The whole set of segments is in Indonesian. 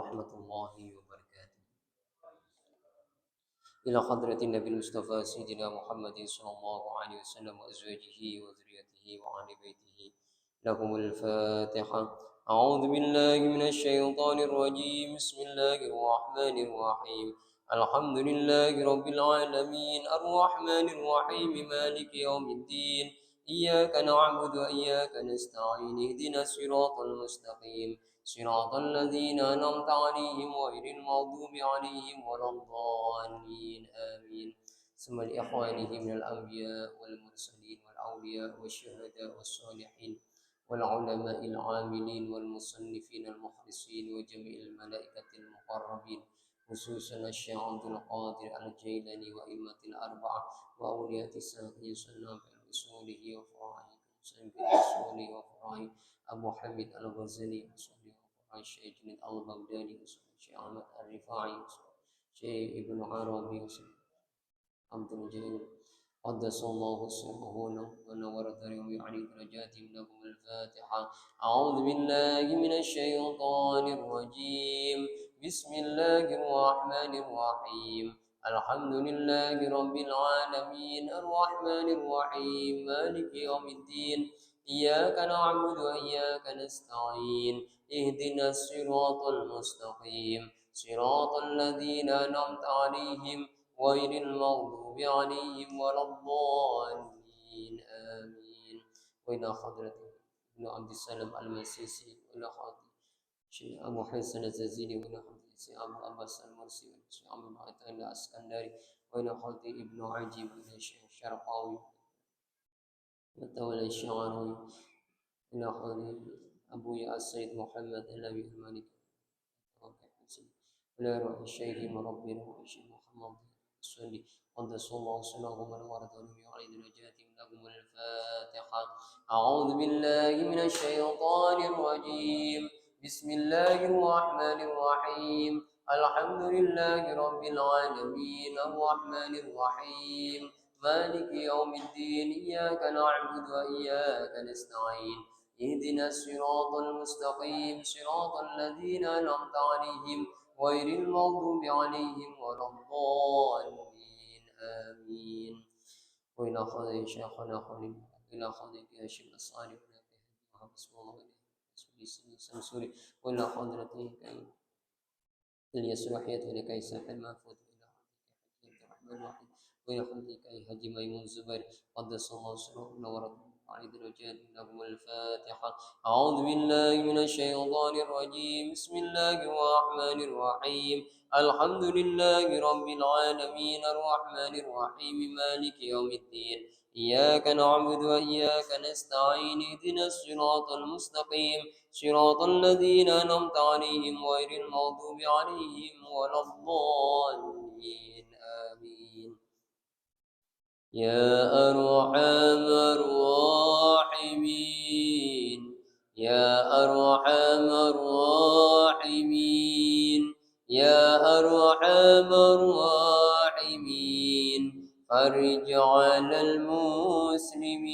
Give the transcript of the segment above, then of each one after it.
ورحمة الله وبركاته. إلى حضرة النبي المصطفى سيدنا محمد صلى الله عليه وسلم وأزواجه وذريته وآل بيته لهم الفاتحة. أعوذ بالله من الشيطان الرجيم. بسم الله الرحمن الرحيم. الحمد لله رب العالمين الرحمن الرحيم مالك يوم الدين إياك نعبد وإياك نستعين اهدنا الصراط المستقيم صراط الذين أنعمت عليهم غير المغضوب عليهم ولا الضالين آمين. ثم لإخوانه من الأنبياء والمرسلين والأولياء والشهداء والصالحين والعلماء العاملين والمصنفين المخلصين وجميع الملائكة المقربين خصوصا الشيخ عبد القادر الجيلاني وأئمة الأربعة وأولياء الساقي صلى بأصوله وفرائه بأصوله وفرائه أبو حميد الغزالي وصحبه وفرائه الشيخ جنيد البغدادي وصحبه الشيخ أحمد الرفاعي وصحبه الشيخ ابن عربي وصحبه عبد الجليل قدس الله سره ونور ذرهم ويعلي درجاتهم. لهم الفاتحة. أعوذ بالله من الشيطان الرجيم. بسم الله الرحمن الرحيم. الحمد لله رب العالمين الرحمن الرحيم مالك يوم الدين إياك نعبد وإياك نستعين اهدنا الصراط المستقيم صراط الذين أنعمت عليهم غير المغضوب عليهم ولا الضالين آمين. وإلى حضرة ابن عبد السلام المسيسي وإلى حضرة الشيخ أبو حسن الزازيلي وإلى حضرة الشيخ أبو عباس المرسي والشيخ أبو العطاء الأسكندري وإلى حضرة ابن عجيب وإلى الشيخ الشرقاوي وتولى الشعراوي إلى حضرة أبويا السيد محمد النبي المالك وإلى روح الشيخ مربنا والشيخ محمد السندي قدس الله سره ونور ذرهم وعلي درجاتهم. لهم الفاتحة. أعوذ بالله من الشيطان الرجيم. بسم الله الرحمن الرحيم. الحمد لله رب العالمين الرحمن الرحيم مالك يوم الدين إياك نعبد وإياك نستعين اهدنا الصراط المستقيم صراط الذين أنعمت عليهم غير المغضوب عليهم ولا الضالين آمين. وإلى خالد شيخنا خالد إلى خالد يا شيخ الصالح بسم الله سمسوري وإلى حضرته كي الياس رحية ولكي ساحل المنفوذ إلى حضرته الرحمن الرحيم وإلى حضرته كي حجي ميمون الزبير قدس الله سره ونور على درجات. لهم الفاتحة. أعوذ بالله من الشيطان الرجيم. بسم الله الرحمن الرحيم. الحمد لله رب العالمين الرحمن الرحيم مالك يوم الدين إياك نعبد وإياك نستعين اهدنا الصراط المستقيم صراط الذين أنعمت عليهم غير المغضوب عليهم ولا الضالين آمين. يا أرحم الراحمين يا أرحم الراحمين يا أرحم الراحمين فرج على المسلمين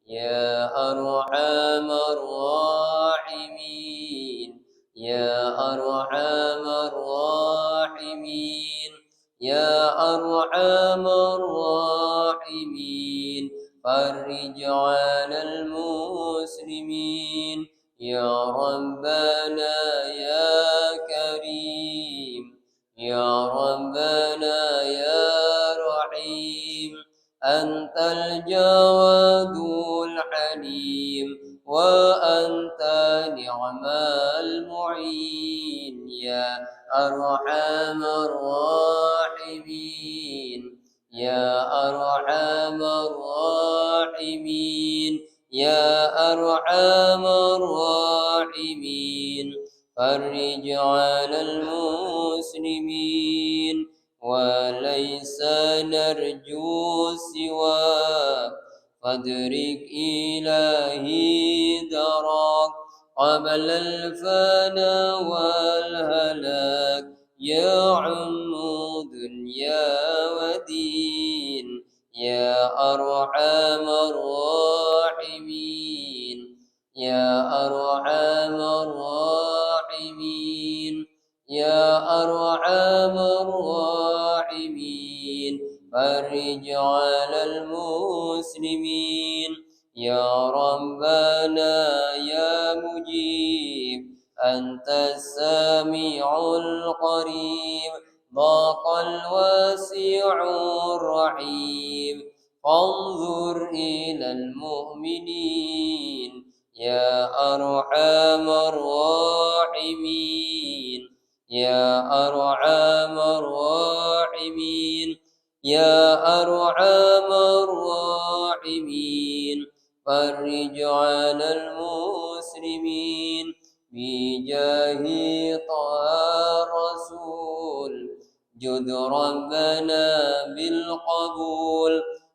يا أرحم الراحمين يا أرحم الراحمين يا أرحم الراحمين فرج على المسلمين يا ربنا يا كريم يا ربنا يا رحيم أنت الجواد الحليم وأنت نعم المعين يا أرحم الراحمين يا أرحم الراحمين يا أرحم الراحمين فرج على المسلمين وليس نرجو سواك فادرك إلهي دراك قبل الفنا والهلاك يعم دنيا ودين يا أرحم الراحمين يا أرحم الراحمين يا أرحم الراحمين فرج على المسلمين يا ربنا يا مجيب أنت السميع القريب ضاق الواسع الرحيم فانظر إلى المؤمنين يا أرحم الراحمين يا أرحم الراحمين يا أرحم الراحمين فرج على المسلمين بجاه طه الرسول جد ربنا بالقبول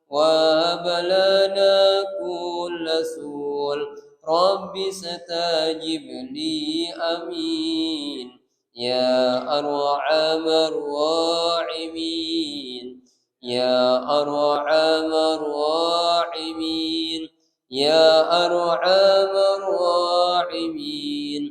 وهب لنا كل سول رب استجب لي أمين يا أرحم الراحمين يا أرحم الراحمين يا أرحم الراحمين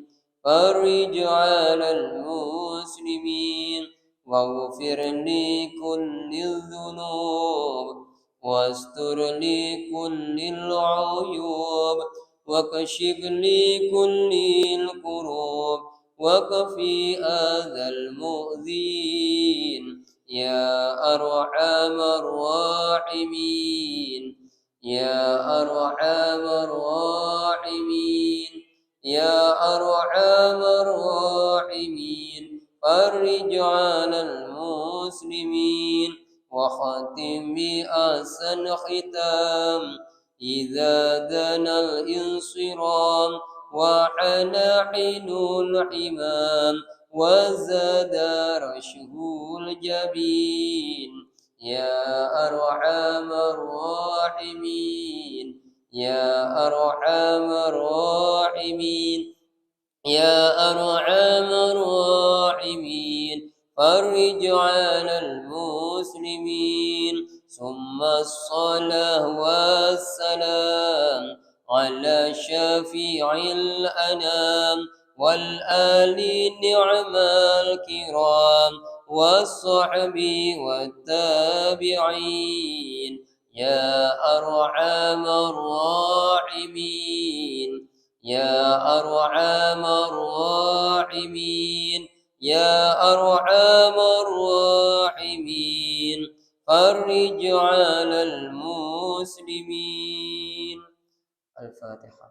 فرج على المسلمين واغفر لكل الذنوب واستر لكل العيوب وكشف لكل الكروب وكفي أذى المؤذين يا أرحم الراحمين يا أرحم الراحمين يا أرحم الراحمين فرج على المسلمين وختم بأحسن ختام إذا دنا الانصرام وحنى حين الحمام وزاد رشه الجبين يا أرحم الراحمين يا أرحم الراحمين يا أرحم الراحمين فرج على المسلمين ثم الصلاة والسلام على شفيع الأنام والآل نعم الكرام والصحب والتابعين يا أرحم الراحمين يا أرحم الراحمين يا أرحم الراحمين فرج على المسلمين. الفاتحة.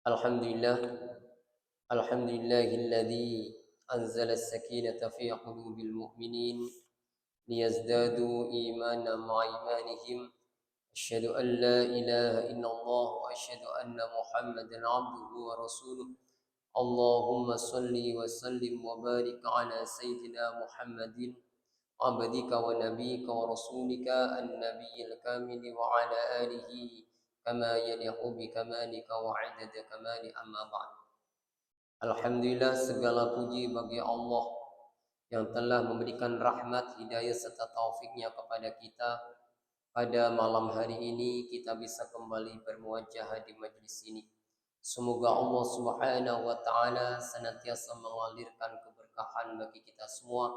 الحمد لله الحمد لله الذي أنزل السكينة في قلوب المؤمنين ليزدادوا إيمانا مع إيمانهم أشهد أن لا إله إلا الله وأشهد أن محمدا عبده ورسوله اللهم صل وسلم وبارك على سيدنا محمد عبدك ونبيك ورسولك النبي الكامل وعلى آله كما يليق بكمالك وعدد كمال أما بعد. Alhamdulillah, segala puji bagi Allah yang telah memberikan rahmat, hidayah serta taufiknya kepada kita. Pada malam hari ini kita bisa kembali bermuajah di majlis ini. Semoga Allah Subhanahu wa taala senantiasa mengalirkan keberkahan bagi kita semua,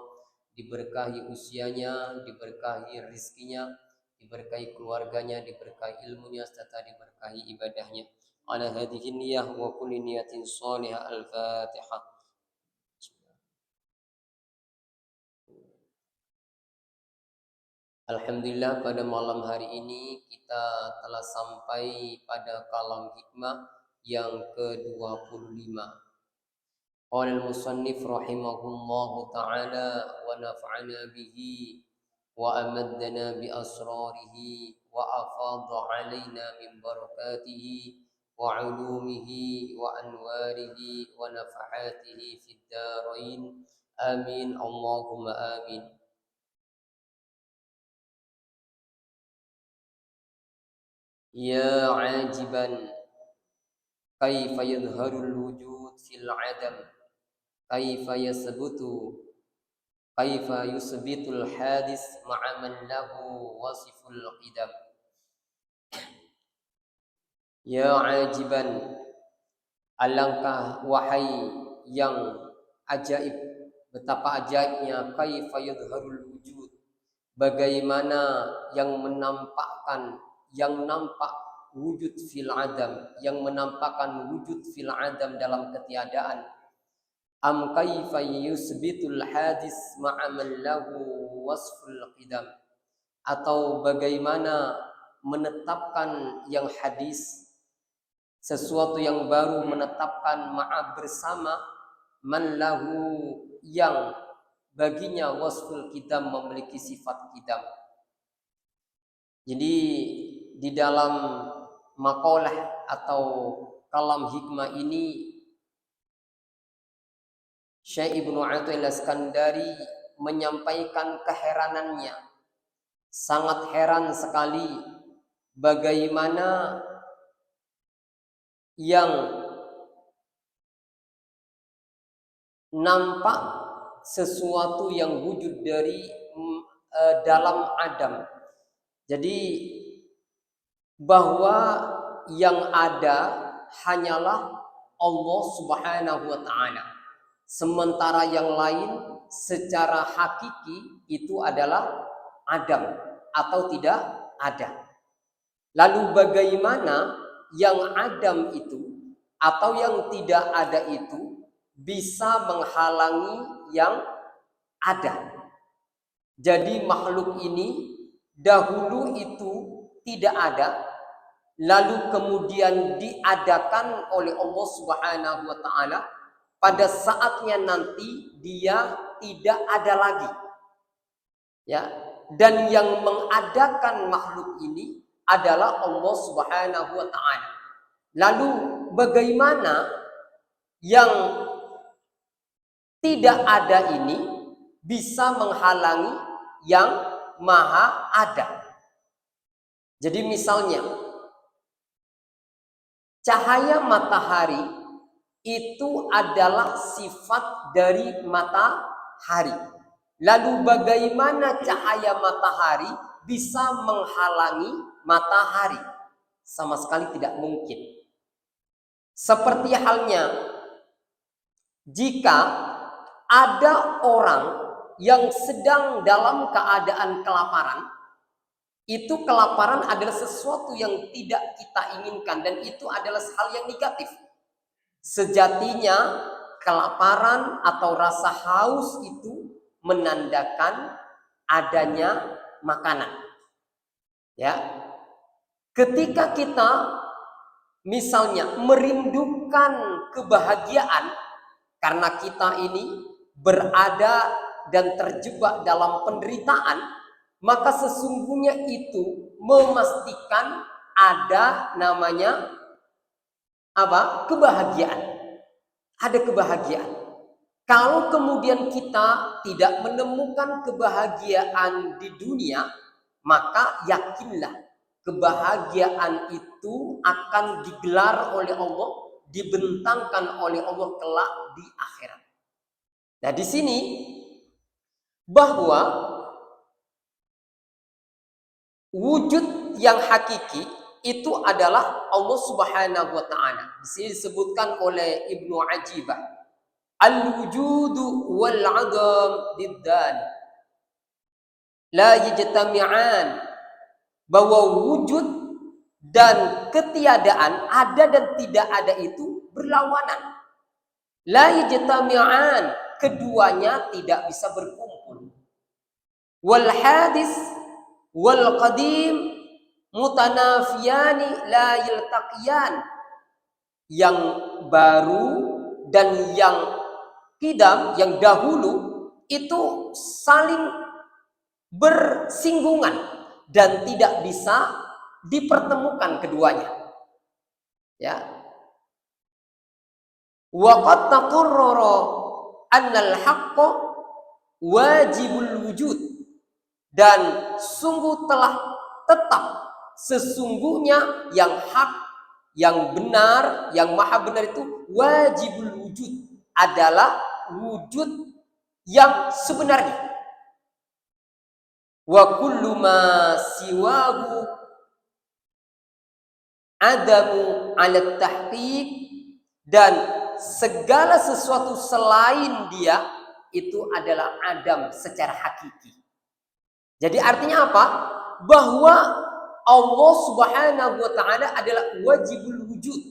diberkahi usianya, diberkahi rizkinya, diberkahi keluarganya, diberkahi ilmunya serta diberkahi ibadahnya. Ala hadhihi niyyah wa kulli niyatin shalihah. Al-Fatihah. Alhamdulillah, pada malam hari ini kita telah sampai pada kalam hikmah yang ke-25. Qala al-musannif rahimahullahu ta'ala wa naf'ana bihi wa amaddana bi asrarihi wa afadha alaina min barakatihi wa ulumihi wa anwarihi wa nafahatihi fid darain. Amin Allahumma amin. Ya ajiban kaifa yadharul wujud fil adam kaifa yasbutu kaifa yusbitul hadis ma'a man lahu wasiful qidam. Ya ajiban, alangkah wahai yang ajaib, betapa ajaibnya kaifa yudharul wujud, bagaimana yang menampakkan, yang nampak wujud fil adam, yang menampakkan wujud fil adam dalam ketiadaan. Am kaifa yusbitul hadis ma'a man lahu wasful qidam, atau bagaimana menetapkan yang hadis, sesuatu yang baru, menetapkan ma'a bersama man lahu yang baginya wasful qidam, memiliki sifat qidam. Jadi di dalam maqalah atau kalam hikmah ini Syekh Ibnu Athaillah Iskandari menyampaikan keheranannya. Sangat heran sekali bagaimana yang nampak sesuatu yang wujud dari dalam adam. Jadi bahwa yang ada hanyalah Allah Subhanahu wa taala. Sementara yang lain secara hakiki itu adalah adam atau tidak ada. Lalu bagaimana yang adam itu atau yang tidak ada itu bisa menghalangi yang ada? Jadi makhluk ini dahulu itu tidak ada, lalu kemudian diadakan oleh Allah Subhanahu wa taala. Pada saatnya nanti dia tidak ada lagi. Ya, dan yang mengadakan makhluk ini adalah Allah Subhanahu wa taala. Lalu bagaimana yang tidak ada ini bisa menghalangi yang maha ada? Jadi misalnya cahaya matahari itu adalah sifat dari matahari. Lalu bagaimana cahaya matahari bisa menghalangi matahari? Sama sekali tidak mungkin. Seperti halnya jika ada orang yang sedang dalam keadaan kelaparan, itu kelaparan adalah sesuatu yang tidak kita inginkan dan itu adalah hal yang negatif. Sejatinya kelaparan atau rasa haus itu menandakan adanya makanan. Ya. Ketika kita misalnya merindukan kebahagiaan karena kita ini berada dan terjebak dalam penderitaan, maka sesungguhnya itu memastikan ada namanya apa? Kebahagiaan. Ada kebahagiaan. Kalau kemudian kita tidak menemukan kebahagiaan di dunia, maka yakinlah kebahagiaan itu akan digelar oleh Allah, dibentangkan oleh Allah kelak di akhirat. Nah, di sini bahwa wujud yang hakiki itu adalah Allah Subhanahu wa taala. Di sini disebutkan oleh Ibnu Ajibah, al-wujudu wal 'adam diddan la yajtami'an, bahwa wujud dan ketiadaan, ada dan tidak ada itu berlawanan. La yajtami'an, keduanya tidak bisa berkumpul. Wal hadis wal qadim mutanafiyani la yaltaqiyan, yang baru dan yang qidam, yang dahulu itu saling bersinggungan dan tidak bisa dipertemukan keduanya. Ya. Wa qad taqarrara anna al-haqqa wajibul wujud, dan sungguh telah tetap sesungguhnya yang hak, yang benar, yang maha benar itu wajibul wujud, adalah wujud yang sebenarnya. Wa kullu ma siwahu adamu 'ala tahqiq, dan segala sesuatu selain dia itu adalah adam secara hakiki. Jadi artinya apa? Bahwa Allah Subhanahu wa taala adalah wajibul wujud.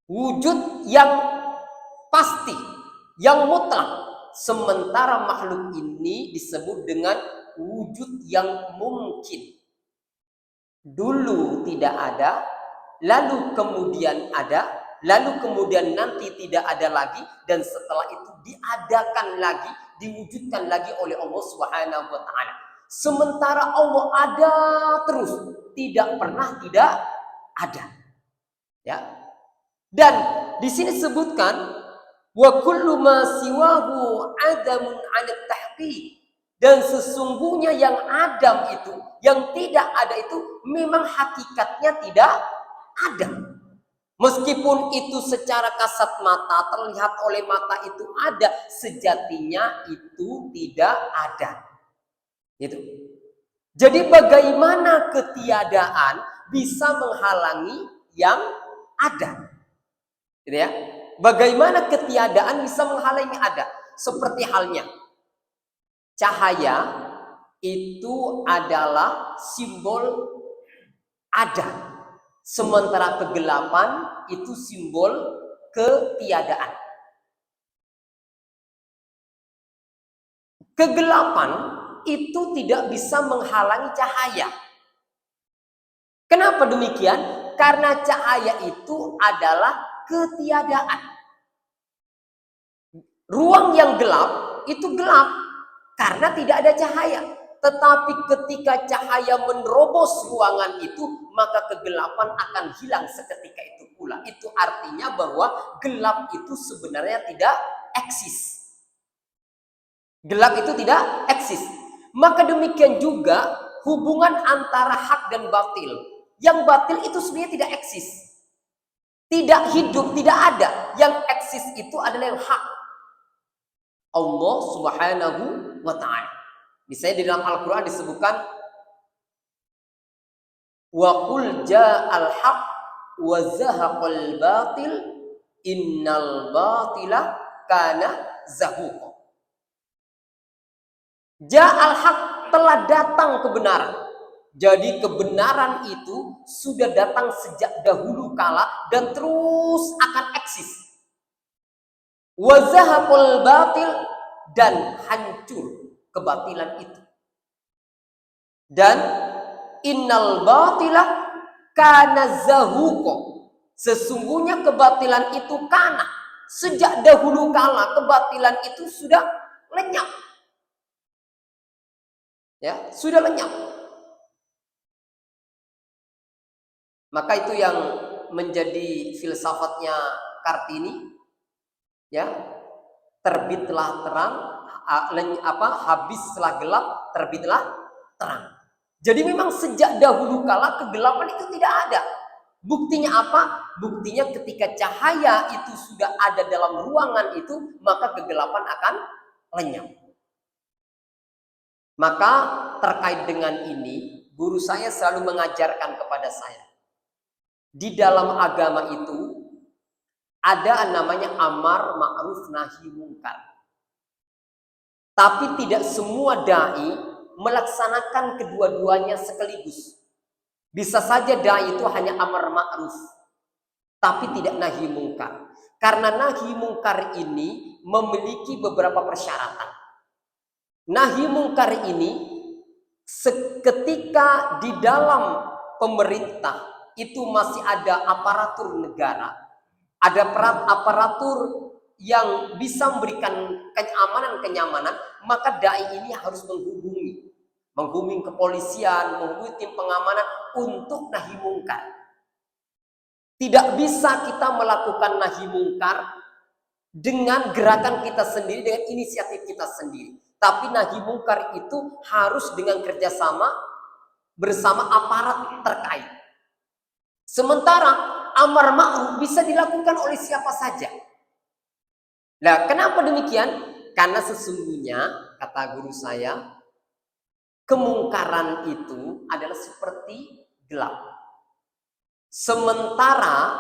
Wujud yang pasti, yang mutlak. Sementara makhluk ini disebut dengan wujud yang mungkin. Dulu tidak ada, lalu kemudian ada, lalu kemudian nanti tidak ada lagi, dan setelah itu diadakan lagi, diwujudkan lagi oleh Allah Subhanahu wa taala. Sementara Allah ada terus, tidak pernah tidak ada. Ya. Dan di sini sebutkan wa kullu ma siwahu adamun 'ala tahqiq, dan sesungguhnya yang adam itu, yang tidak ada itu memang hakikatnya tidak ada. Meskipun itu secara kasat mata terlihat oleh mata itu ada, sejatinya itu tidak ada. Gitu. Jadi bagaimana ketiadaan bisa menghalangi yang ada? Gitu ya. Bagaimana ketiadaan bisa menghalangi ada? Seperti halnya cahaya itu adalah simbol ada, sementara kegelapan itu simbol ketiadaan. Kegelapan itu tidak bisa menghalangi cahaya. Kenapa demikian? Karena cahaya itu adalah ketiadaan. Ruang yang gelap itu gelap karena tidak ada cahaya. Tetapi ketika cahaya menerobos ruangan itu, maka kegelapan akan hilang seketika itu pula. Itu artinya bahwa gelap itu sebenarnya tidak eksis. Gelap itu tidak eksis. Maka demikian juga hubungan antara hak dan batil. Yang batil itu sebenarnya tidak eksis. Tidak hidup, tidak ada. Yang eksis itu adalah yang hak. Allah Subhanahu wa ta'ala. Misalnya di dalam Al-Quran disebutkan wa qul ja'al haq wa zahaqal batil innal batila kana zahuqa. Ja'al haq, telah datang kebenaran. Jadi kebenaran itu sudah datang sejak dahulu kala dan terus akan eksis. Wa zahaqal batil, dan hancur kebatilan itu. Dan innal batila kana zahuqa, sesungguhnya kebatilan itu kana, sejak dahulu kala kebatilan itu sudah lenyap. Ya, sudah lenyap. Maka itu yang menjadi filsafatnya Kartini, ya, terbitlah terang, habislah gelap, terbitlah terang. Jadi memang sejak dahulu kala kegelapan itu tidak ada. Buktinya apa? Buktinya ketika cahaya itu sudah ada dalam ruangan itu, maka kegelapan akan lenyap. Maka terkait dengan ini, guru saya selalu mengajarkan kepada saya, di dalam agama itu ada namanya amar ma'ruf nahi mungkar. Tapi tidak semua dai melaksanakan kedua-duanya sekaligus. Bisa saja dai itu hanya amar ma'ruf, tapi tidak nahi mungkar. Karena nahi mungkar ini memiliki beberapa persyaratan. Nahi mungkar ini seketika di dalam pemerintah itu masih ada aparatur negara, ada aparatur yang bisa memberikan kenyamanan, maka dai ini harus menghubungi kepolisian, menghubungi tim pengamanan untuk nahi mungkar. Tidak bisa kita melakukan nahi mungkar dengan gerakan kita sendiri, dengan inisiatif kita sendiri. Tapi nahi mungkar itu harus dengan kerjasama bersama aparat terkait. Sementara amar ma'ruf bisa dilakukan oleh siapa saja. Nah, kenapa demikian? Karena sesungguhnya, kata guru saya, kemungkaran itu adalah seperti gelap. Sementara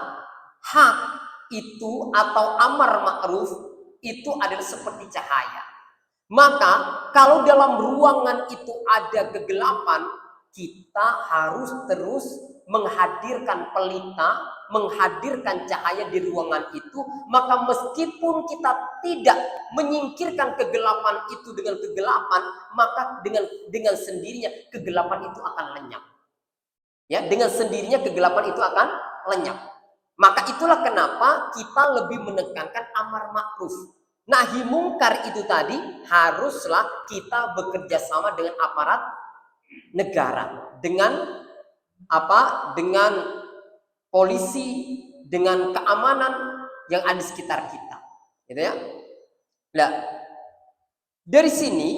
hak itu atau amar ma'ruf itu adalah seperti cahaya. Maka kalau dalam ruangan itu ada kegelapan, kita harus terus menghadirkan pelita, menghadirkan cahaya di ruangan itu. Maka meskipun kita tidak menyingkirkan kegelapan itu dengan kegelapan, maka dengan sendirinya kegelapan itu akan lenyap. Ya, dengan sendirinya kegelapan itu akan lenyap. Maka itulah kenapa kita lebih menekankan amar ma'ruf. Nahi mungkar itu tadi haruslah kita bekerja sama dengan aparat negara, dengan dengan polisi, dengan keamanan yang ada di sekitar kita, gitu ya. Nah, dari sini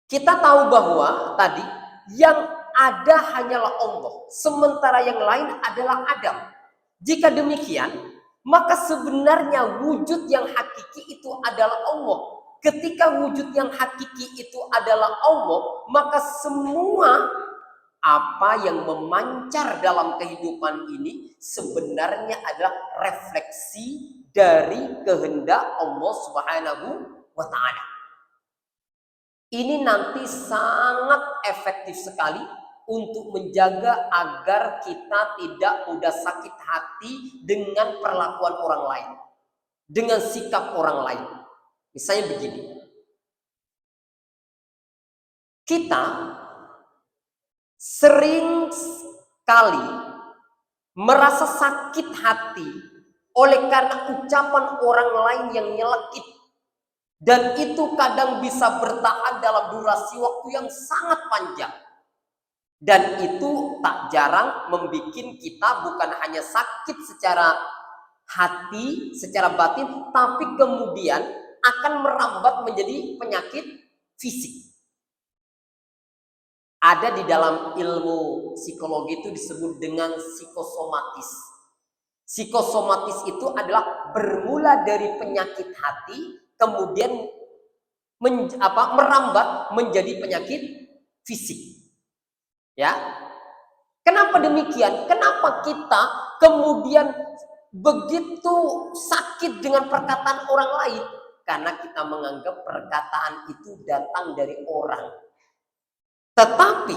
kita tahu bahwa tadi yang ada hanyalah Allah, sementara yang lain adalah Adam. Jika demikian, maka sebenarnya wujud yang hakiki itu adalah Allah. Ketika wujud yang hakiki itu adalah Allah, maka semua apa yang memancar dalam kehidupan ini sebenarnya adalah refleksi dari kehendak Allah Subhanahu wa Ta'ala. Ini nanti sangat efektif sekali untuk menjaga agar kita tidak mudah sakit hati dengan perlakuan orang lain, dengan sikap orang lain. Misalnya begini, kita sering kali merasa sakit hati oleh karena ucapan orang lain yang nyelekit, dan itu kadang bisa bertahan dalam durasi waktu yang sangat panjang. Dan itu tak jarang membuat kita bukan hanya sakit secara hati, secara batin, tapi kemudian akan merambat menjadi penyakit fisik. Ada di dalam ilmu psikologi itu disebut dengan psikosomatis. Psikosomatis itu adalah bermula dari penyakit hati, kemudian merambat menjadi penyakit fisik. Ya, kenapa demikian? Kenapa kita kemudian begitu sakit dengan perkataan orang lain? Karena kita menganggap perkataan itu datang dari orang. Tetapi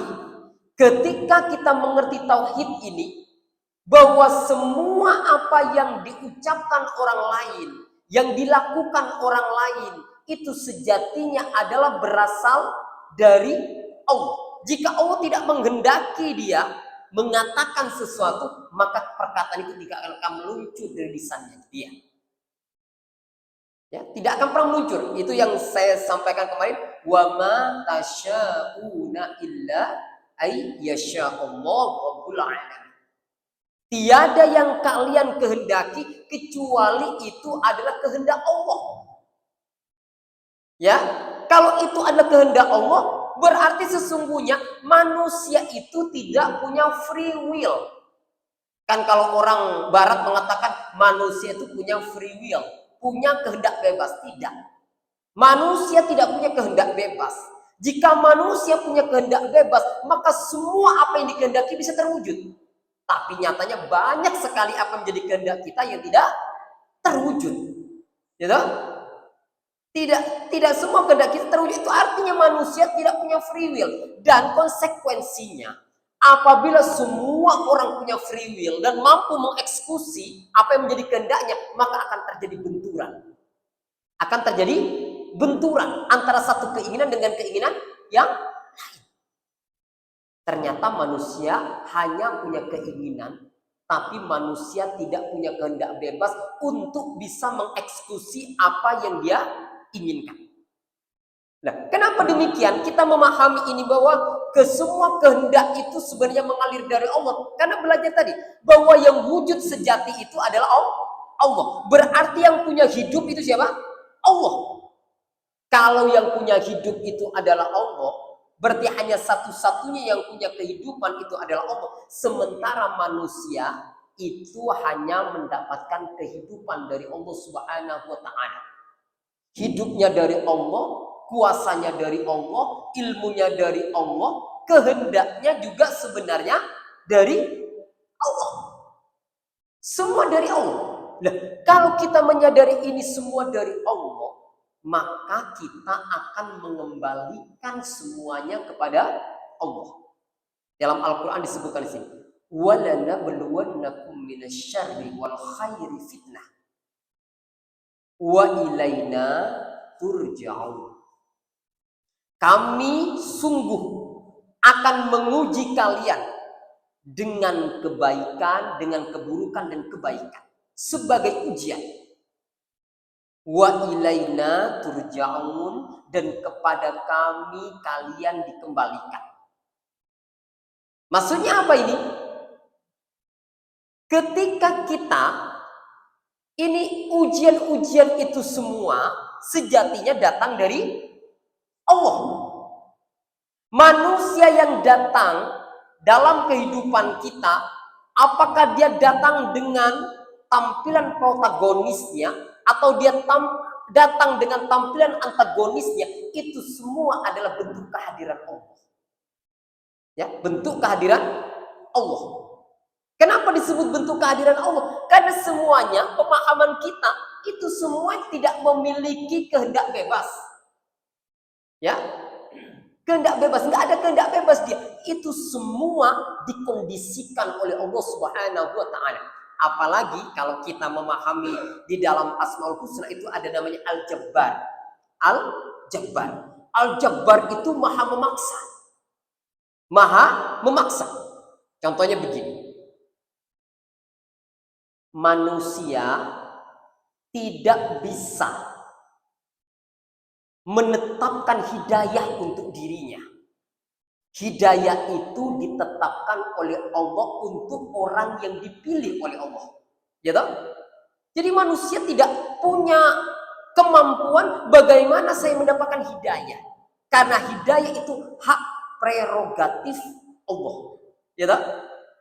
ketika kita mengerti tauhid ini, bahwa semua apa yang diucapkan orang lain, yang dilakukan orang lain, itu sejatinya adalah berasal dari Allah. Jika Allah tidak menghendaki dia mengatakan sesuatu, maka perkataan itu tidak akan meluncur dari lisannya dia. Ya, tidak akan pernah meluncur. Itu yang saya sampaikan kemarin. Wa ma tasya'una illa ay yasha'allahu rabbul alamin. Tiada yang kalian kehendaki kecuali itu adalah kehendak Allah. Ya, kalau itu adalah kehendak Allah, berarti sesungguhnya manusia itu tidak punya free will. Kan kalau orang barat mengatakan manusia itu punya free will, punya kehendak bebas. Tidak. Manusia tidak punya kehendak bebas. Jika manusia punya kehendak bebas, maka semua apa yang dikehendaki bisa terwujud. Tapi nyatanya banyak sekali apa menjadi kehendak kita yang tidak terwujud. Gitu? Tidak semua kehendak kita terwujud. Itu artinya manusia tidak punya free will. Dan konsekuensinya, apabila semua orang punya free will dan mampu mengeksekusi apa yang menjadi kehendaknya, maka akan terjadi benturan. Akan terjadi benturan antara satu keinginan dengan keinginan yang lain. Ternyata manusia hanya punya keinginan, tapi manusia tidak punya kehendak bebas untuk bisa mengeksekusi apa yang dia inginkan. Nah, kenapa demikian? Kita memahami ini bahwa kesemua kehendak itu sebenarnya mengalir dari Allah. Karena belajar tadi bahwa yang wujud sejati itu adalah Allah. Berarti yang punya hidup itu siapa? Allah. Kalau yang punya hidup itu adalah Allah, berarti hanya satu-satunya yang punya kehidupan itu adalah Allah. Sementara manusia itu hanya mendapatkan kehidupan dari Allah Subhanahu wa Ta'ala. Hidupnya dari Allah, kuasanya dari Allah, ilmunya dari Allah, kehendaknya juga sebenarnya dari Semua dari Allah. Nah, kalau kita menyadari ini semua dari Allah, maka kita akan mengembalikan semuanya kepada Allah. Dalam Al-Quran disebutkan di sini, وَلَنَبْلُوَنَّكُمْ مِنَ الشَّرِّ وَالْخَيْرِ فِتْنَةً وَإِلَيْنَا تُرْجَعُونَ. Kami sungguh akan menguji kalian dengan kebaikan, dengan keburukan dan kebaikan sebagai ujian. Wa ilaina turja'un, dan kepada kami kalian dikembalikan. Maksudnya apa ini? Ketika kita ini ujian-ujian itu semua sejatinya datang dari Allah. Manusia yang datang dalam kehidupan kita, apakah dia datang dengan tampilan protagonisnya atau dia datang dengan tampilan antagonisnya, itu semua adalah bentuk kehadiran Allah. Ya, bentuk kehadiran Allah. Kenapa disebut bentuk kehadiran Allah? Karena semuanya, pemahaman kita itu semua tidak memiliki kehendak bebas. Ya, kehendak bebas, nggak ada kehendak bebas dia. Itu semua dikondisikan oleh Allah Subhanahu wa Ta'ala. Apalagi kalau kita memahami di dalam Asmaul Husna itu ada namanya Al-Jabbar. Al-Jabbar. Al-Jabbar itu maha memaksa. Maha memaksa. Contohnya begini. Manusia tidak bisa menetapkan hidayah untuk dirinya. Hidayah itu ditetapkan oleh Allah untuk orang yang dipilih oleh Allah. Ya toh? Jadi manusia tidak punya kemampuan bagaimana saya mendapatkan hidayah. Karena hidayah itu hak prerogatif Allah. Ya toh?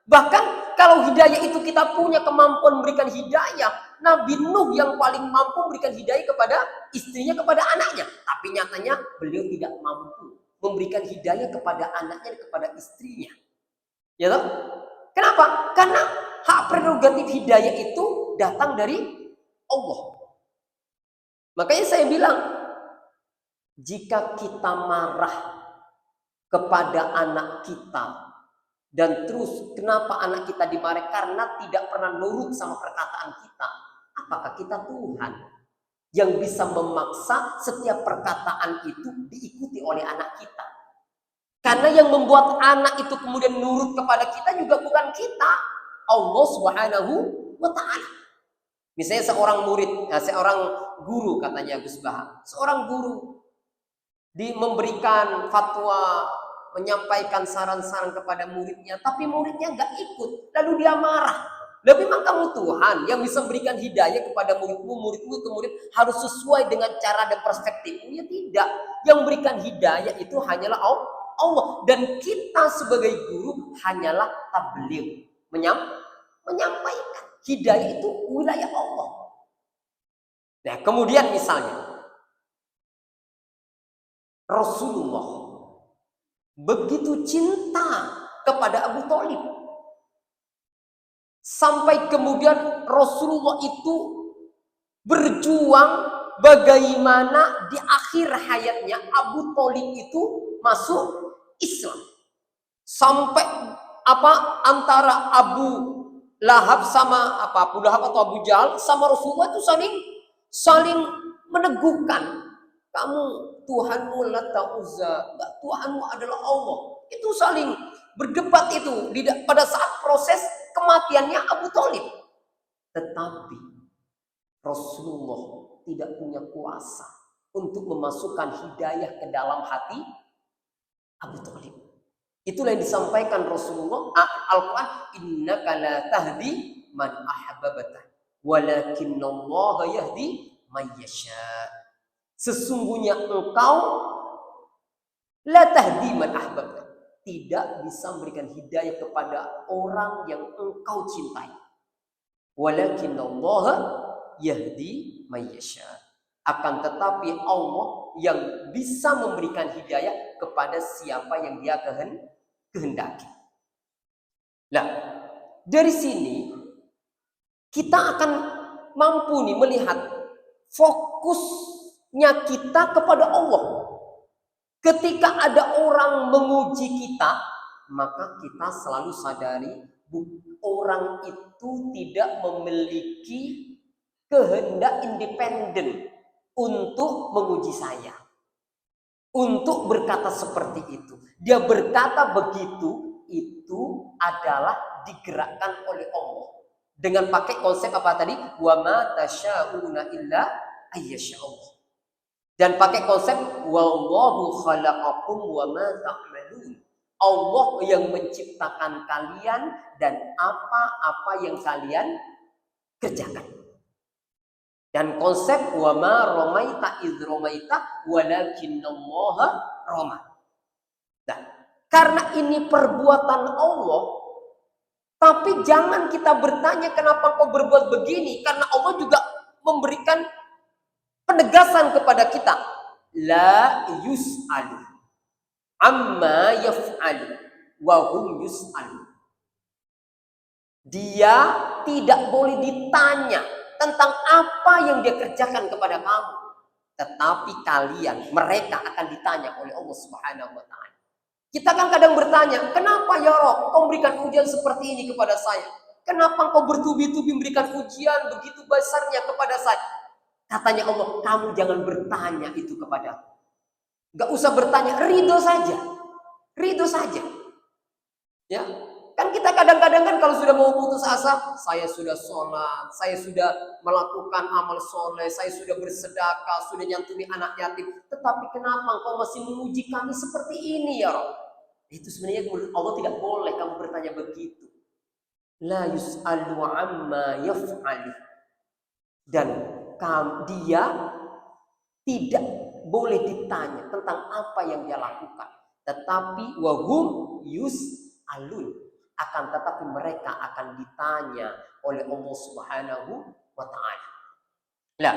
Bahkan kalau hidayah itu kita punya kemampuan memberikan hidayah, Nabi Nuh yang paling mampu memberikan hidayah kepada istrinya, kepada anaknya. Tapi nyatanya beliau tidak mampu memberikan hidayah kepada anaknya dan kepada istrinya. Ya toh? Kenapa? Karena hak prerogatif hidayah itu datang dari Allah. Makanya saya bilang, jika kita marah kepada anak kita, dan terus kenapa anak kita dimarahi? Karena tidak pernah nurut sama perkataan kita. Apakah kita Tuhan yang bisa memaksa setiap perkataan itu diikuti oleh anak kita? Karena yang membuat anak itu kemudian nurut kepada kita juga bukan kita, Allah Subhanahu wa Ta'ala. Misalnya seorang murid, seorang guru katanya Gus Baha, seorang guru memberikan fatwa, menyampaikan saran-saran kepada muridnya, tapi muridnya nggak ikut, lalu dia marah. Lalu memang kamu Tuhan yang bisa memberikan hidayah kepada muridmu, muridmu kemudian harus sesuai dengan cara dan perspektifmu? Ya tidak. Yang memberikan hidayah itu hanyalah Allah, dan kita sebagai guru hanyalah tabligh, menyampaikan. Hidayah itu wilayah Allah. Nah, kemudian misalnya Rasulullah begitu cinta kepada Abu Thalib, sampai kemudian Rasulullah itu berjuang bagaimana di akhir hayatnya Abu Thalib itu masuk Islam. Sampai antara Abu Lahab sama Abu Lahab atau Abu Jahal sama Rasulullah itu saling meneguhkan. Kamu Tuhanmu Lata Uzza, Tuhanmu adalah Allah. Itu saling berdebat itu pada saat proses kematiannya Abu Thalib. Tetapi Rasulullah tidak punya kuasa untuk memasukkan hidayah ke dalam hati Abu Thalib. Itulah yang disampaikan Rasulullah Al-Quran, innaka la tahdi man ahbabta walakinnallaha yahdi man yasha. Sesungguhnya engkau la tahdi man ahbabta, tidak bisa memberikan hidayah kepada orang yang engkau cintai. Walakinnallaha yahdi man yasha. Akan tetapi Allah yang bisa memberikan hidayah kepada siapa yang dia kehendaki. Nah, dari sini kita akan mampu nih melihat fokusnya kita kepada Allah. Ketika ada orang menguji kita, maka kita selalu sadari orang itu tidak memiliki kehendak independen untuk menguji saya, untuk berkata seperti itu. Dia berkata begitu, itu adalah digerakkan oleh Allah dengan pakai konsep apa tadi? Wa ma tasya'una illa ayyasha Allah. Dan pakai konsep wallahu khalaqakum wa ma ta'malun. Allah yang menciptakan kalian dan apa-apa yang kalian kerjakan. Dan konsep wa ma ramaita idz ramaita walakinallaha rama. Nah, karena ini perbuatan Allah, tapi jangan kita bertanya kenapa kau berbuat begini, karena Allah juga memberikan penegasan kepada kita, la yus'alu amma yaf'alu wa hum yus'alu. Dia tidak boleh ditanya tentang apa yang dia kerjakan kepada kamu, tetapi mereka akan ditanya oleh Allah Subhanahu wa taala. Kita kan kadang bertanya, kenapa ya Rob kau memberikan ujian seperti ini kepada saya? Kenapa kau bertubi-tubi memberikan ujian begitu besarnya kepada saya? Katanya Allah, kamu jangan bertanya itu kepada aku. Gak usah bertanya, ridho saja. Ridho saja. Ya, kan kita kadang-kadang kan kalau sudah mau putus asa, saya sudah sholat, saya sudah melakukan amal soleh, saya sudah bersedekah, sudah nyantuni anak yatim. Tetapi kenapa kau masih menguji kami seperti ini ya Rob? Itu sebenarnya menurut Allah tidak boleh kamu bertanya begitu. La yus'alu amma yaf'alu. Dan dia tidak boleh ditanya tentang apa yang dia lakukan, tetapi wahum yus'alun, akan tetapi mereka akan ditanya oleh Allah Subhanahu wa taala. Nah,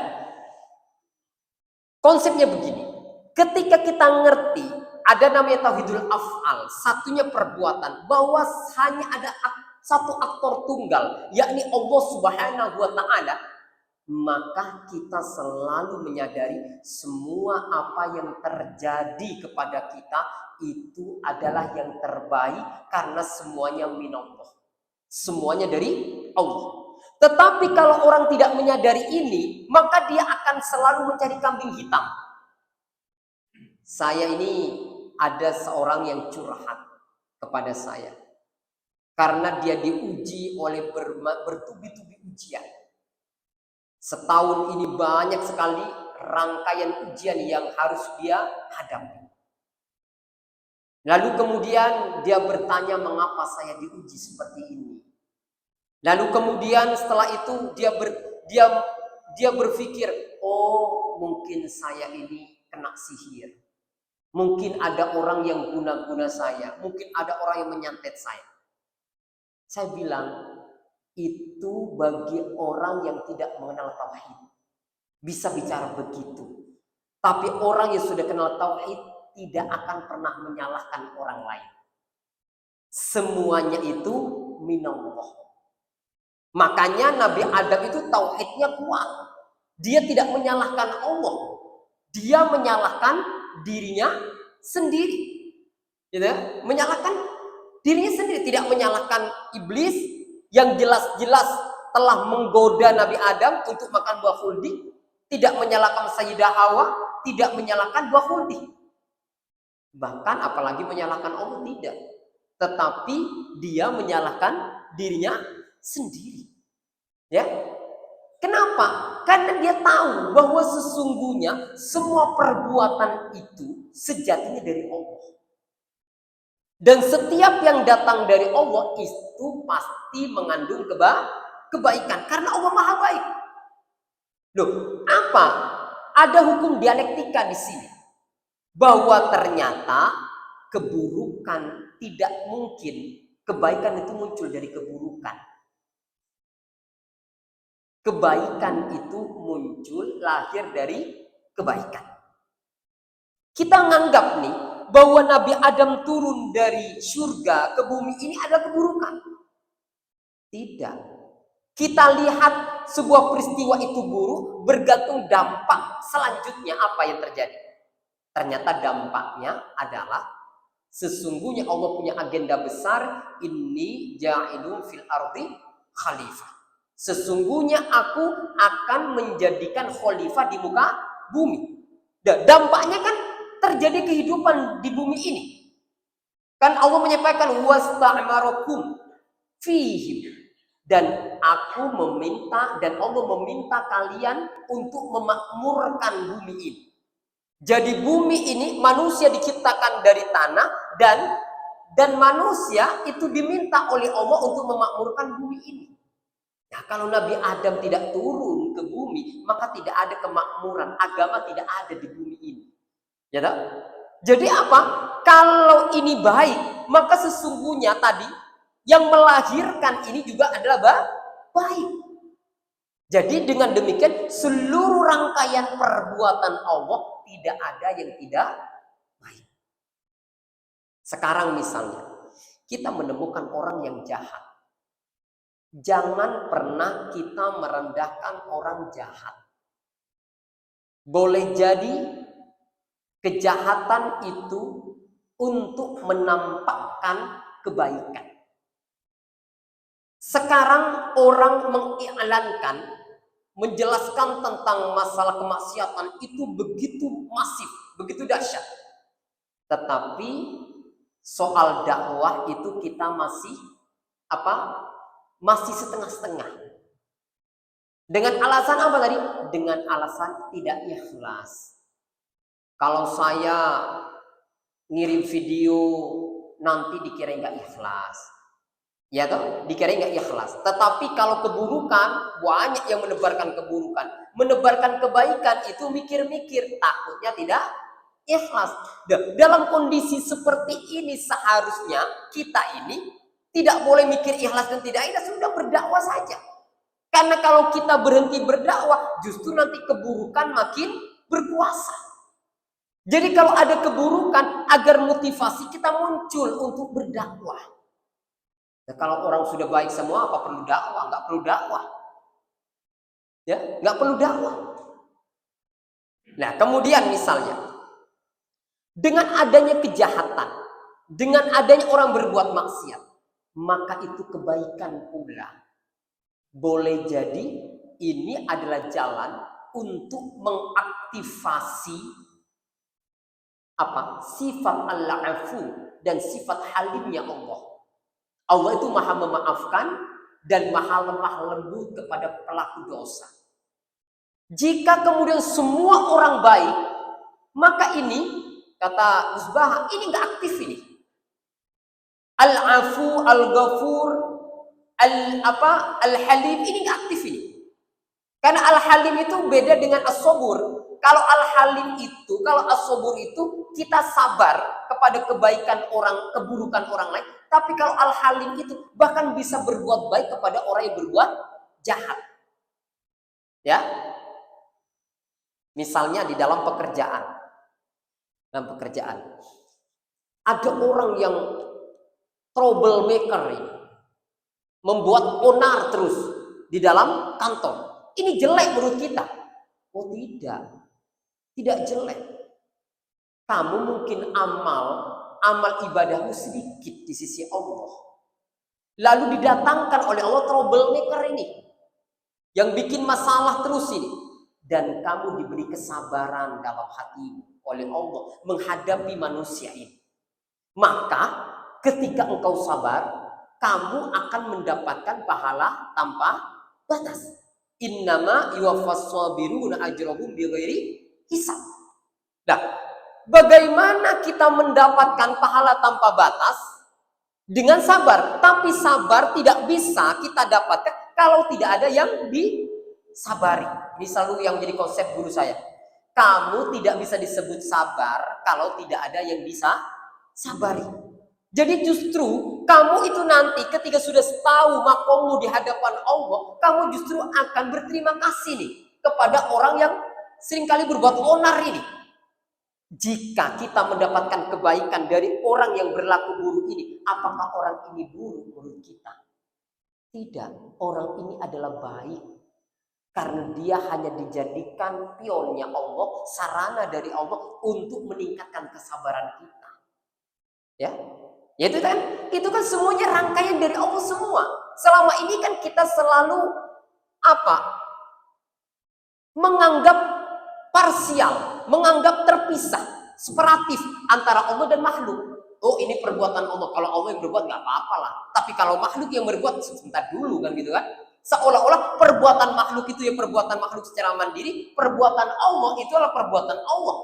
konsepnya begini. Ketika kita ngerti ada namanya tauhidul af'al, satunya perbuatan, bahwa hanya ada satu aktor tunggal, yakni Allah Subhanahu wa taala, maka kita selalu menyadari semua apa yang terjadi kepada kita itu adalah yang terbaik karena semuanya minallah. Semuanya dari Allah. Tetapi kalau orang tidak menyadari ini, maka dia akan selalu mencari kambing hitam. Saya ini ada seorang yang curhat kepada saya. Karena dia diuji oleh bertubi-tubi ujian. Setahun ini banyak sekali rangkaian ujian yang harus dia hadapi. Lalu kemudian dia bertanya, mengapa saya diuji seperti ini? Lalu kemudian setelah itu dia berpikir, oh mungkin saya ini kena sihir. Mungkin ada orang yang guna-guna saya. Mungkin ada orang yang menyantet saya. Saya bilang, itu bagi orang yang tidak mengenal tauhid bisa bicara begitu. Tapi orang yang sudah kenal tauhid tidak akan pernah menyalahkan orang lain. Semuanya itu minallah. Makanya Nabi Adam itu tauhidnya kuat. Dia tidak menyalahkan Allah. Dia menyalahkan dirinya sendiri. Gitu? Menyalahkan dirinya sendiri, tidak menyalahkan iblis yang jelas-jelas telah menggoda Nabi Adam untuk makan buah khuldi, tidak menyalahkan Sayyidah Hawa, tidak menyalahkan buah khuldi. Bahkan apalagi menyalahkan Allah, tidak. Tetapi dia menyalahkan dirinya sendiri. Ya. Kenapa? Karena dia tahu bahwa sesungguhnya semua perbuatan itu sejatinya dari Allah. Dan setiap yang datang dari Allah itu pasti mengandung kebaikan. Karena Allah Maha Baik. Loh, apa? Ada hukum dialektika di sini. Bahwa ternyata keburukan tidak mungkin kebaikan itu muncul dari keburukan. Kebaikan itu muncul lahir dari kebaikan. Kita nganggap nih bahwa Nabi Adam turun dari surga ke bumi ini adalah keburukan. Tidak. Kita lihat sebuah peristiwa itu buruk, bergantung dampak selanjutnya apa yang terjadi. Ternyata dampaknya adalah sesungguhnya Allah punya agenda besar, inni ja'ilun fil ardi khalifah. Sesungguhnya aku akan menjadikan khalifah di muka bumi. Dan dampaknya kan terjadi kehidupan di bumi ini. Kan Allah menyampaikan wasta'marakum fihim. Dan aku meminta, dan Allah meminta kalian untuk memakmurkan bumi ini. Jadi bumi ini manusia diciptakan dari tanah dan manusia itu diminta oleh Allah untuk memakmurkan bumi ini. Nah, kalau Nabi Adam tidak turun ke bumi, maka tidak ada kemakmuran, agama tidak ada di bumi ini. Ya tak? Jadi apa? Kalau ini baik, maka sesungguhnya tadi yang melahirkan ini juga adalah baik. Jadi dengan demikian seluruh rangkaian perbuatan Allah tidak ada yang tidak baik. Sekarang misalnya kita menemukan orang yang jahat. Jangan pernah kita merendahkan orang jahat. Boleh jadi kejahatan itu untuk menampakkan kebaikan. Sekarang orang mengiklankan, menjelaskan tentang masalah kemaksiatan itu begitu masif, begitu dahsyat. Tetapi soal dakwah itu kita masih masih setengah-setengah. Dengan alasan apa tadi? Dengan alasan tidak ikhlas. Kalau saya ngirim video nanti dikira nggak ikhlas. Ya toh, dikira nggak ikhlas. Tetapi kalau keburukan, banyak yang menebarkan keburukan. Menebarkan kebaikan itu mikir-mikir, takutnya tidak ikhlas. Dalam kondisi seperti ini seharusnya kita ini tidak boleh mikir ikhlas dan tidak ikhlas, sudah berdakwah saja. Karena kalau kita berhenti berdakwah, justru nanti keburukan makin berkuasa. Jadi kalau ada keburukan, agar motivasi kita muncul untuk berdakwah. Nah, kalau orang sudah baik semua, apa perlu dakwah? Nggak perlu dakwah. Ya, nggak perlu dakwah. Nah, kemudian misalnya, dengan adanya kejahatan, dengan adanya orang berbuat maksiat, maka itu kebaikan pula. Boleh jadi ini adalah jalan untuk mengaktifasi sifat al-afu dan sifat halimnya Allah. Allah itu maha memaafkan dan maha lemah lembut kepada pelaku dosa. Jika kemudian semua orang baik, maka ini, kata Musbah, ini nggak aktif ini. Al-afu, al-ghafur, al-halim, ini nggak aktif ini. Karena al-halim itu beda dengan as-sabur. Kalau al-halim itu, kalau as-sabur itu kita sabar kepada kebaikan orang, keburukan orang lain. Tapi kalau al-halim itu bahkan bisa berbuat baik kepada orang yang berbuat jahat. Ya. Misalnya di dalam pekerjaan. Dalam pekerjaan. Ada orang yang troublemaker ini. Membuat onar terus di dalam kantor. Ini jelek menurut kita. Oh tidak. Tidak jelek. Kamu mungkin amal ibadahmu sedikit di sisi Allah. Lalu didatangkan oleh Allah troublemaker ini. Yang bikin masalah terus ini. Dan kamu diberi kesabaran dalam hatimu oleh Allah menghadapi manusia ini. Maka ketika engkau sabar, kamu akan mendapatkan pahala tanpa batas. Innama yuwaffas sabiruna ajrahum bighairi hisab. Nah, bagaimana kita mendapatkan pahala tanpa batas? Dengan sabar. Tapi sabar tidak bisa kita dapatkan kalau tidak ada yang disabari. Ini selalu yang jadi konsep guru saya. Kamu tidak bisa disebut sabar kalau tidak ada yang bisa sabari. Jadi justru kamu itu nanti ketika sudah tahu makommu di hadapan Allah, kamu justru akan berterima kasih nih kepada orang yang seringkali berbuat onar ini. Jika kita mendapatkan kebaikan dari orang yang berlaku buruk ini, apakah orang ini buruk menurut kita? Tidak, orang ini adalah baik karena dia hanya dijadikan pionnya Allah, sarana dari Allah untuk meningkatkan kesabaran kita. Ya, itu kan semuanya rangkaian dari Allah semua. Selama ini kan kita selalu menganggap parsial, menganggap terpisah, separatif antara Allah dan makhluk. Oh, ini perbuatan Allah. Kalau Allah yang berbuat nggak apa-apa lah. Tapi kalau makhluk yang berbuat, sebentar dulu kan gitu kan. Seolah-olah perbuatan makhluk itu ya perbuatan makhluk secara mandiri, perbuatan Allah itu adalah perbuatan Allah.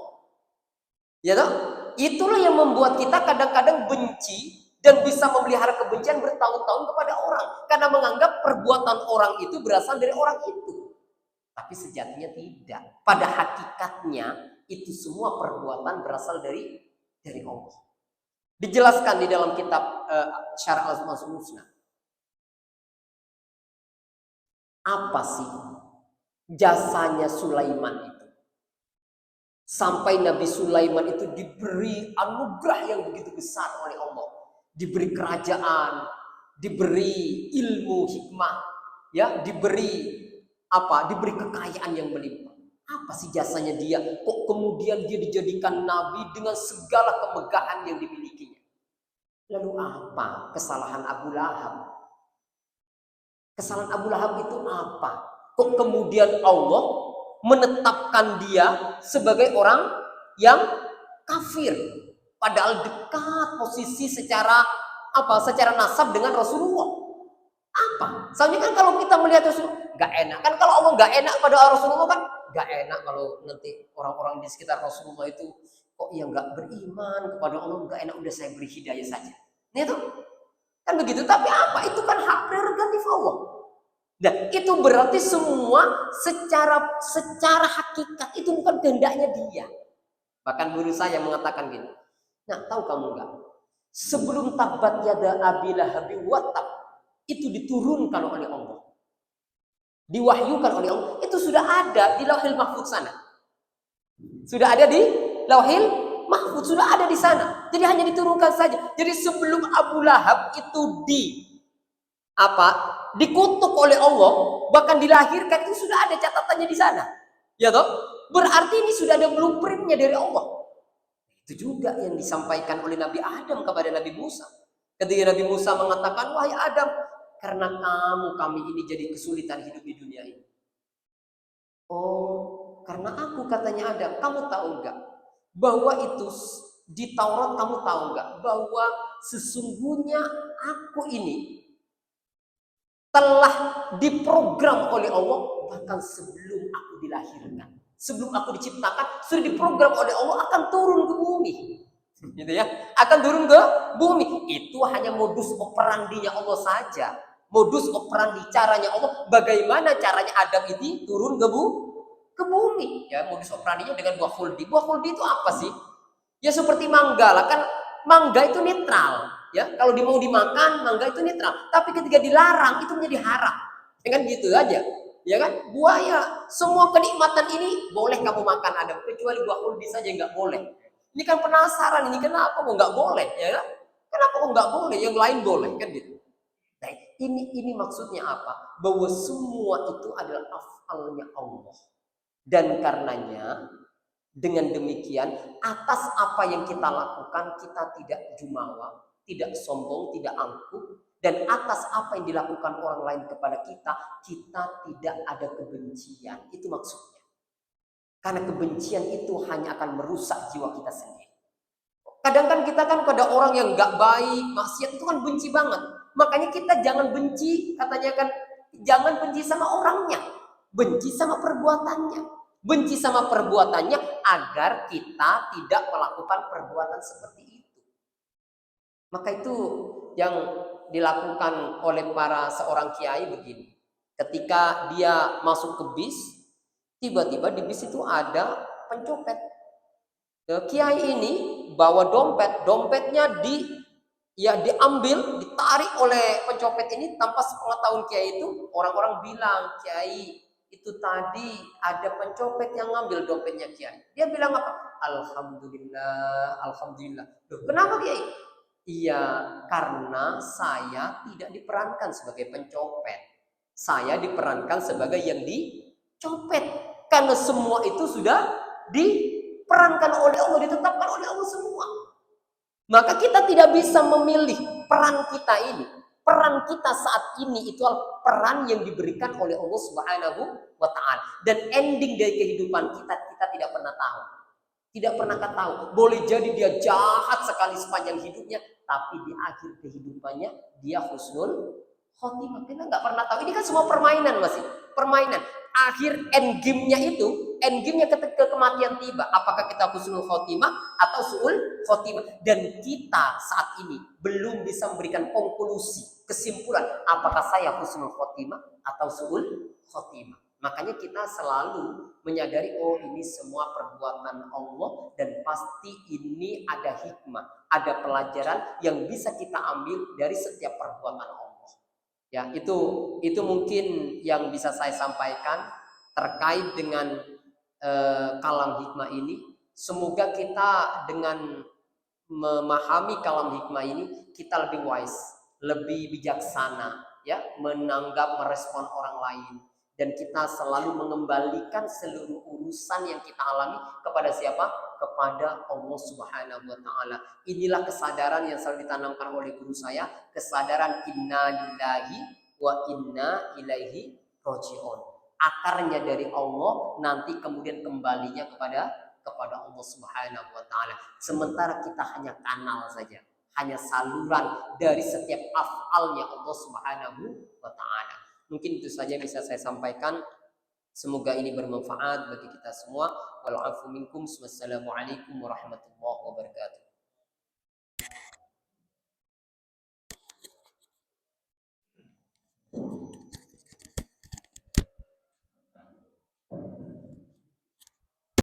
Ya toh? Itulah yang membuat kita kadang-kadang benci dan bisa memelihara kebencian bertahun-tahun kepada orang. Karena menganggap perbuatan orang itu berasal dari orang itu. Tapi sejatinya tidak. Pada hakikatnya itu semua perbuatan berasal dari Allah. Dijelaskan di dalam kitab Syarah Al-Asmaul Husna. Apa sih jasanya Sulaiman itu? Sampai Nabi Sulaiman itu diberi anugerah yang begitu besar oleh Allah. Diberi kerajaan, diberi ilmu hikmah, ya, diberi kekayaan yang melimpah. Apa sih jasanya dia? Kok kemudian dia dijadikan nabi dengan segala kemegahan yang dimilikinya? Lalu apa kesalahan Abu Lahab? Kesalahan Abu Lahab itu apa? Kok kemudian Allah menetapkan dia sebagai orang yang kafir, padahal dekat posisi secara nasab dengan Rasulullah? Apa? Soalnya kan kalau kita melihat Rasulullah nggak enak kan, kalau Allah nggak enak pada Rasulullah kan nggak enak kalau nanti orang-orang di sekitar Rasulullah itu kok ya nggak beriman kepada Allah, nggak enak, udah saya beri hidayah saja. Ini tuh kan begitu. Tapi apa? Itu kan hak prerogatif Allah. Dan itu berarti semua secara hakikat itu bukan kehendaknya dia. Bahkan guru saya mengatakan gini. Nah, tahu kamu enggak? Sebelum tabat yada Abi Lahab wa tab itu diturunkan oleh Allah. Diwahyukan oleh Allah. Itu sudah ada di Lauhil Mahfuz sana. Sudah ada di Lauhil Mahfuz, sudah ada di sana. Jadi hanya diturunkan saja. Jadi sebelum Abu Lahab itu dikutuk oleh Allah, bahkan dilahirkan, itu sudah ada catatannya di sana. Ya toh? Berarti ini sudah ada blueprintnya dari Allah. Itu juga yang disampaikan oleh Nabi Adam kepada Nabi Musa. Ketika Nabi Musa mengatakan, wahai Adam, karena kami ini jadi kesulitan hidup di dunia ini. Oh, karena aku, katanya Adam. Kamu tahu enggak bahwa itu di Taurat, kamu tahu enggak bahwa sesungguhnya aku ini telah diprogram oleh Allah bahkan sebelum aku dilahirkan, sebelum aku diciptakan, sudah diprogram oleh Allah akan turun ke bumi, gitu ya, akan turun ke bumi. Itu hanya modus operandinya Allah saja, modus operandi caranya Allah. Bagaimana caranya Adam itu turun ke bumi? Ya, modus operandinya dengan buah khuldi. Buah khuldi itu apa sih? Ya seperti mangga lah, kan mangga itu netral. Ya, kalau mau dimakan, mangga itu netral. Tapi ketika dilarang, itu menjadi haram. Ya kan gitu aja. Ya kan? Buaya, semua kenikmatan ini boleh kamu makan, ada kecuali buah khuldi saja nggak boleh. Ini kan penasaran, ini kenapa kok nggak boleh? Ya kan? Kenapa kok nggak boleh? Yang lain boleh, kan gitu. Nah, ini maksudnya apa? Bahwa semua itu adalah afalnya Allah. Dan karenanya dengan demikian, atas apa yang kita lakukan, kita tidak jumawa, tidak sombong, tidak angkuh. Dan atas apa yang dilakukan orang lain kepada kita, kita tidak ada kebencian. Itu maksudnya. Karena kebencian itu hanya akan merusak jiwa kita sendiri. Kadang kan kita kan pada orang yang gak baik, maksiat itu kan benci banget. Makanya kita jangan benci, katanya kan, jangan benci sama orangnya. Benci sama perbuatannya. Benci sama perbuatannya agar kita tidak melakukan perbuatan seperti itu. Maka itu yang dilakukan oleh seorang kiai begini. Ketika dia masuk ke bis, tiba-tiba di bis itu ada pencopet. Kiai ini bawa dompetnya diambil, ditarik oleh pencopet ini tanpa sepengetahuan kiai itu. Orang-orang bilang, kiai itu tadi ada pencopet yang ngambil dompetnya kiai. Dia bilang apa? Alhamdulillah, alhamdulillah. Loh, kenapa kiai? Iya, karena saya tidak diperankan sebagai pencopet. Saya diperankan sebagai yang dicopet. Karena semua itu sudah diperankan oleh Allah, ditetapkan oleh Allah semua. Maka kita tidak bisa memilih peran kita ini. Peran kita saat ini itu adalah peran yang diberikan oleh Allah Subhanahu wa Ta'ala. Dan ending dari kehidupan kita tidak pernah tahu. Tidak pernah tahu. Boleh jadi dia jahat sekali sepanjang hidupnya, tapi di akhir kehidupannya dia husnul khotimah. Kita nggak pernah tahu. Ini kan semua permainan masih. Permainan. Akhir end game-nya itu, end game-nya ketika kematian tiba. Apakah kita husnul khotimah atau su'ul khotimah? Dan kita saat ini belum bisa memberikan konklusi, kesimpulan. Apakah saya husnul khotimah atau su'ul khotimah? Makanya kita selalu menyadari, oh ini semua perbuatan Allah dan pasti ini ada hikmah, ada pelajaran yang bisa kita ambil dari setiap perbuatan Allah. Ya, itu mungkin yang bisa saya sampaikan terkait dengan kalam hikmah ini. Semoga kita dengan memahami kalam hikmah ini kita lebih wise, lebih bijaksana, ya, menanggap, merespon orang lain. Dan kita selalu mengembalikan seluruh urusan yang kita alami kepada siapa? Kepada Allah Subhanahu wa Ta'ala. Inilah kesadaran yang selalu ditanamkan oleh guru saya, kesadaran inna lillahi wa inna ilaihi raji'un. Akarnya dari Allah, nanti kemudian kembalinya kepada Allah Subhanahu wa Ta'ala. Sementara kita hanya kanal saja, hanya saluran dari setiap af'alnya Allah Subhanahu wa Ta'ala. Mungkin itu saja bisa saya sampaikan. Semoga ini bermanfaat bagi kita semua. Wal afu minkum. Wassalamualaikum warahmatullahi wabarakatuh.